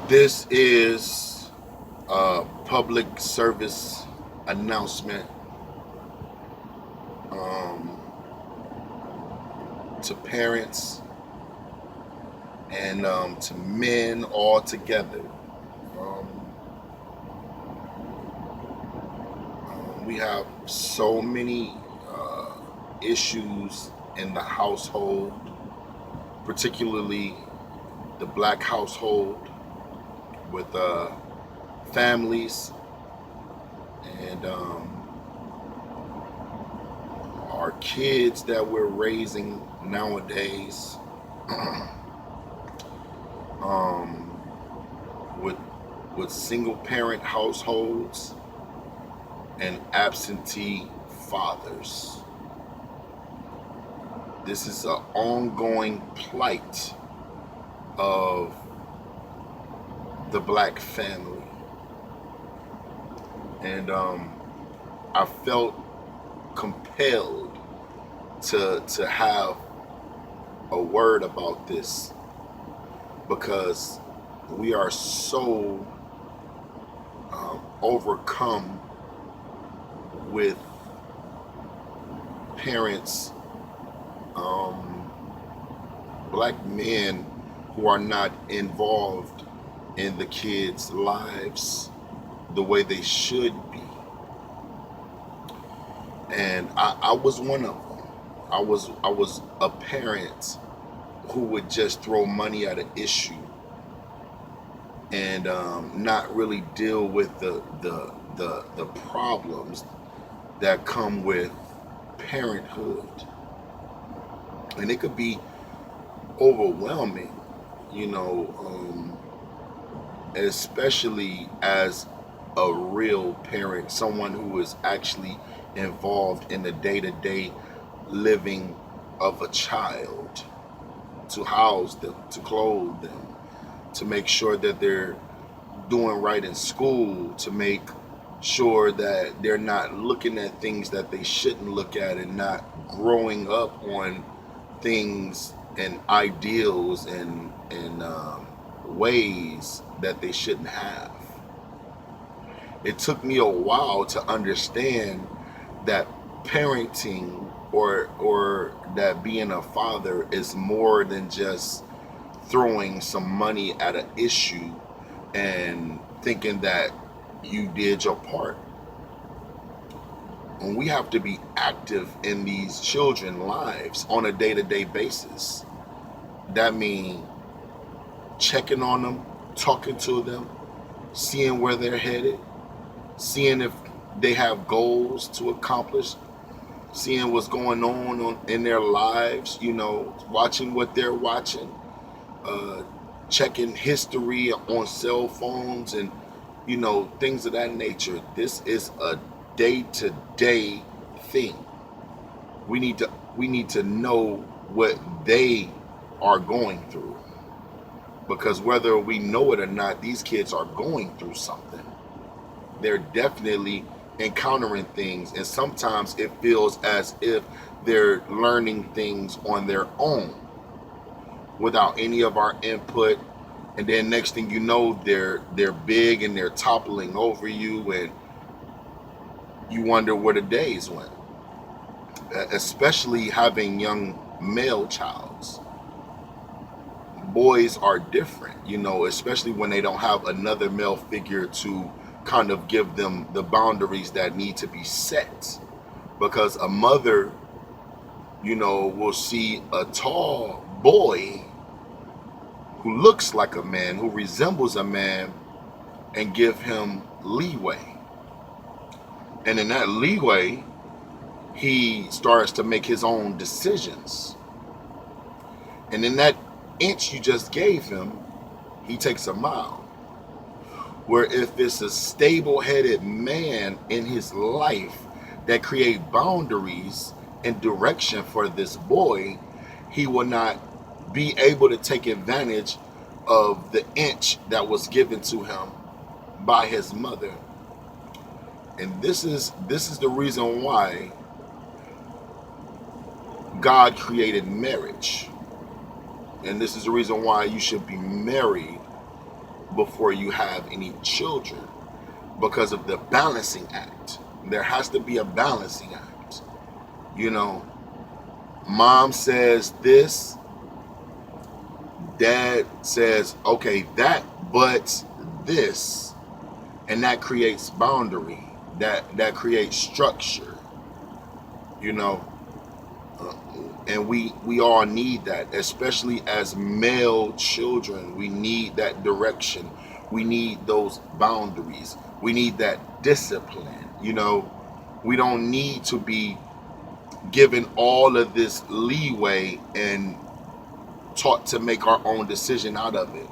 This is a public service announcement um, to parents and to men all together. Um, we have so many issues in the household, particularly the black household, with families and our kids that we're raising nowadays. um, with single parent households and absentee fathers. This is an ongoing plight of the black family, and I felt compelled to have a word about this because we are so overcome with parents, um, black men who are not involved in the kids' lives the way they should be. And I was one of them. I was a parent who would just throw money at an issue and not really deal with the problems that come with parenthood. And it could be overwhelming, you know, especially as a real parent, someone who is actually involved in the day-to-day living of a child, to house them, to clothe them, to make sure that they're doing right in school, to make sure that they're not looking at things that they shouldn't look at and not growing up on things and ideals and ways that they shouldn't have. It took me a while to understand that parenting or that being a father is more than just throwing some money at an issue and thinking that you did your part. And we have to be active in these children's lives on a day-to-day basis. That means checking on them, talking to them, seeing where they're headed, seeing if they have goals to accomplish, seeing what's going on in their lives, watching what they're watching, uh, checking history on cell phones and, things of that nature. This is a day-to-day thing. We need to know what they are going through, because whether we know it or not, these kids are going through something. They're definitely encountering things, and sometimes it feels as if they're learning things on their own without any of our input. And then next thing you know, they're big and they're toppling over you, and you wonder where the days went. Especially having young male childs, boys are different, especially when they don't have another male figure to kind of give them the boundaries that need to be set. Because a mother, will see a tall boy who looks like a man, who resembles a man, and give him leeway. And in that leeway, he starts to make his own decisions. And in that inch you just gave him, he takes a mile. Where if it's a stable-headed man in his life that create boundaries and direction for this boy, he will not be able to take advantage of the inch that was given to him by his mother. And this is the reason why God created marriage. And this is the reason why you should be married before you have any children, because of the balancing act. There has to be a balancing act. You know, mom says this, dad says, okay, that, but this, and that creates boundary, that creates structure, you know. And we all need that, especially as male children. We need that direction. We need those boundaries. We need that discipline. You know, we don't need to be given all of this leeway and taught to make our own decision out of it.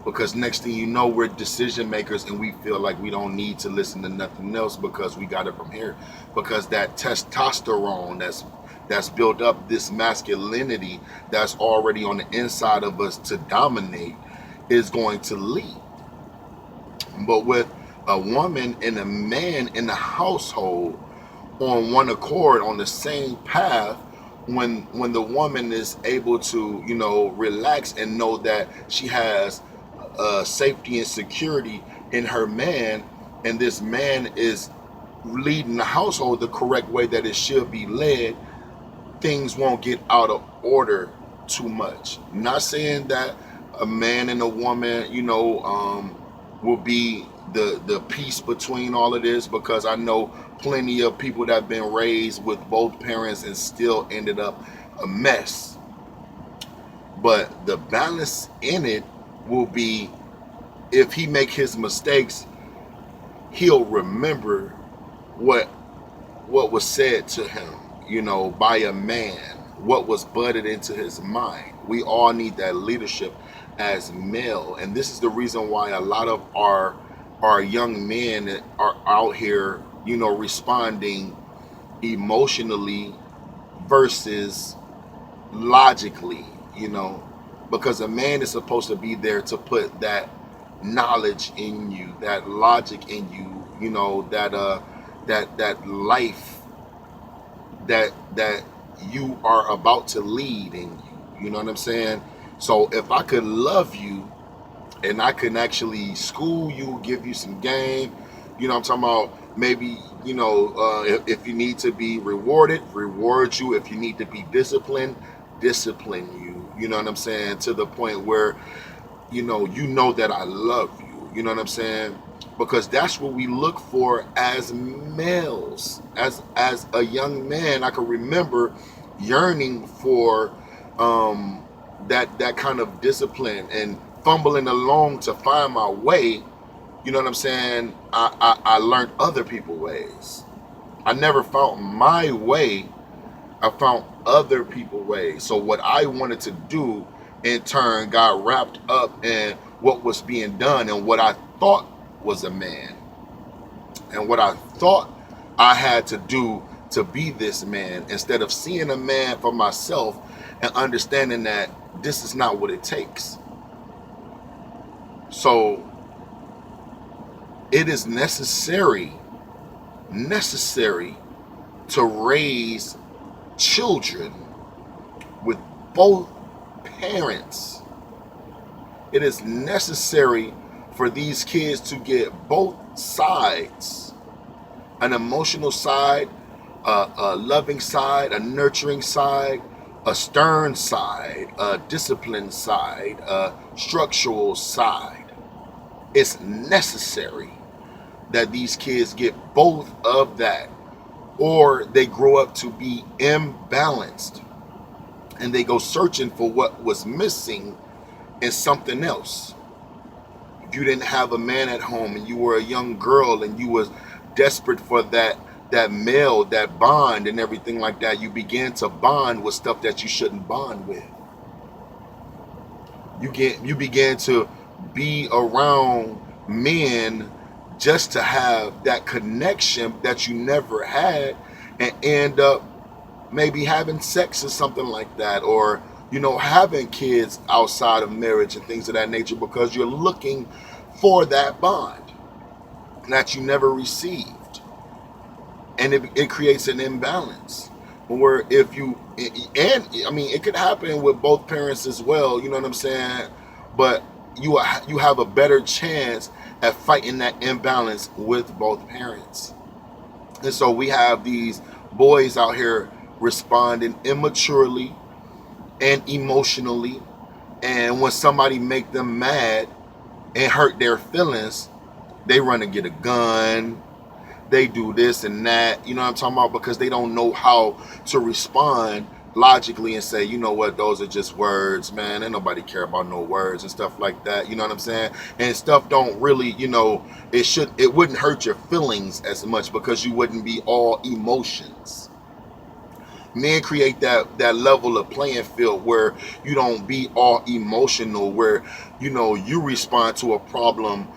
Because next thing you know, we're decision makers and we feel like we don't need to listen to nothing else because we got it from here. Because that testosterone that's built up, this masculinity that's already on the inside of us to dominate, is going to lead. But with a woman and a man in the household on one accord, on the same path, when the woman is able to, you know, relax and know that she has safety and security in her man, and this man is leading the household the correct way that it should be led, things won't get out of order too much. Not saying that a man and a woman, you know, will be the peace between all of this, because I know plenty of people that have been raised with both parents and still ended up a mess. But the balance in it will be, if he make his mistakes, he'll remember what was said to him, you know, by a man, what was budded into his mind. We all need that leadership as male, and this is the reason why a lot of our young men are out here, you know, responding emotionally versus logically, you know, because a man is supposed to be there to put that knowledge in you, that logic in you, you know, that life that you are about to lead in you. You know what I'm saying? So if I could love you and I can actually school you, give you some game, you know what I'm talking about, maybe, you know, if you need to be rewarded, reward you. If you need to be disciplined, discipline you. You know what I'm saying? To the point where, you know that I love you. You know what I'm saying? Because that's what we look for as males. As a young man, I can remember yearning for that kind of discipline and fumbling along to find my way. You know what I'm saying? I learned other people's ways. I never found my way. I found other people's ways. So what I wanted to do in turn got wrapped up in what was being done and what I thought was a man. And what I thought I had to do to be this man, instead of seeing a man for myself and understanding that this is not what it takes. So it is necessary to raise children with both parents. It is necessary for these kids to get both sides, an emotional side, a loving side, a nurturing side, a stern side, a disciplined side, a structural side. It's necessary that these kids get both of that, or they grow up to be imbalanced and they go searching for what was missing in something else. If you didn't have a man at home and you were a young girl and you was desperate for that male, that bond and everything like that, you began to bond with stuff that you shouldn't bond with. You began to be around men just to have that connection that you never had, and end up maybe having sex or something like that, or, you know, having kids outside of marriage and things of that nature, because you're looking for that bond that you never received. And it creates an imbalance where if you, and I mean, it could happen with both parents as well, you know what I'm saying? But you have a better chance at fighting that imbalance with both parents. And so we have these boys out here responding immaturely and emotionally, and when somebody make them mad and hurt their feelings, they run and get a gun, they do this and that, you know what I'm talking about, because they don't know how to respond logically and say, you know what, those are just words, man, ain't nobody care about no words and stuff like that, you know what I'm saying? And stuff don't really, it wouldn't hurt your feelings as much because you wouldn't be all emotions. Men create that level of playing field where you don't be all emotional, where you respond to a problem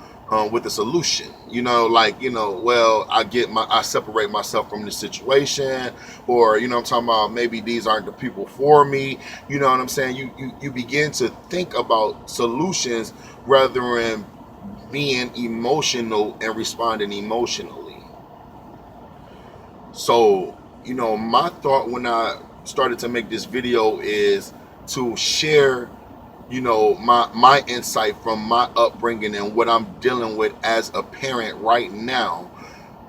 with a solution. Well, I separate myself from the situation, or I'm talking about, maybe these aren't the people for me. You know what I'm saying? You begin to think about solutions rather than being emotional and responding emotionally. So, my thought when I started to make this video is to share, my insight from my upbringing and what I'm dealing with as a parent right now,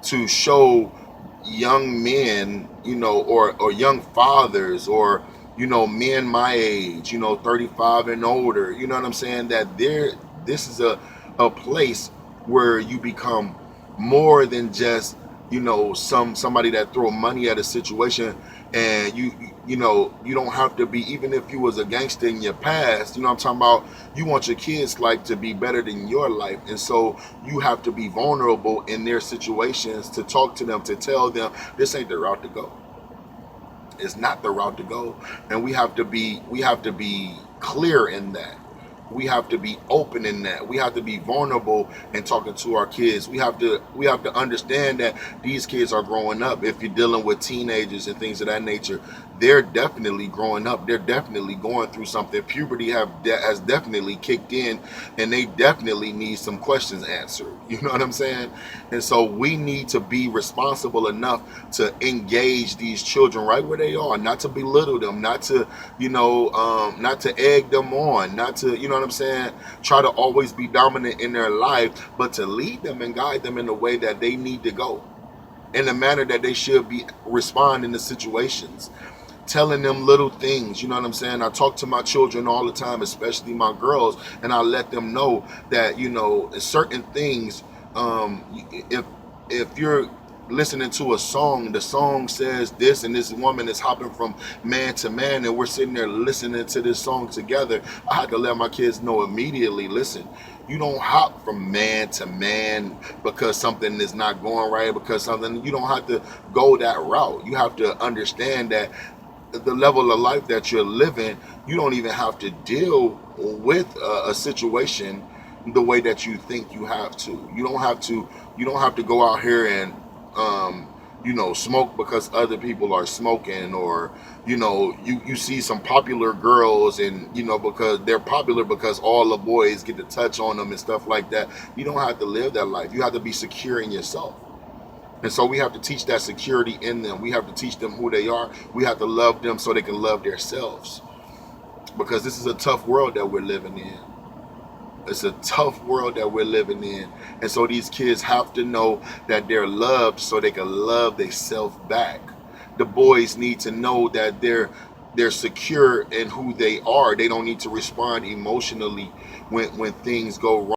to show young men, or young fathers, or men my age, 35 and older, you know what I'm saying, that this is a place where you become more than just somebody that throw money at a situation. And you don't have to be, even if you was a gangster in your past, I'm talking about, you want your kids' life to be better than your life. And so you have to be vulnerable in their situations, to talk to them, to tell them this ain't the route to go. It's not the route to go. And we have to be clear in that. We have to be open in that. We have to be vulnerable in talking to our kids. We have to understand that these kids are growing up. If you're dealing with teenagers and things of that nature, they're definitely growing up. They're definitely going through something. Puberty has definitely kicked in, and they definitely need some questions answered. You know what I'm saying? And so we need to be responsible enough to engage these children right where they are, not to belittle them, not to not to egg them on, not to, what I'm saying, try to always be dominant in their life, but to lead them and guide them in the way that they need to go, in the manner that they should be responding to situations, telling them little things. You know what I'm saying? I talk to my children all the time, especially my girls, and I let them know that certain things, if you're listening to a song, the song says this, and this woman is hopping from man to man, and we're sitting there listening to this song together, I had to let my kids know immediately, listen, you don't hop from man to man because something is not going right, you don't have to go that route. You have to understand that the level of life that you're living, you don't even have to deal with a situation the way that you think you have to. You don't have to go out here and smoke because other people are smoking, or you see some popular girls, and because they're popular because all the boys get to touch on them and stuff like that. You don't have to live that life. You have to be secure in yourself. And so we have to teach that security in them. We have to teach them who they are. We have to love them so they can love themselves, because this is a tough world that we're living in. It's a tough world that we're living in. And so these kids have to know that they're loved so they can love themselves back. The boys need to know that they're secure in who they are. They don't need to respond emotionally when things go wrong.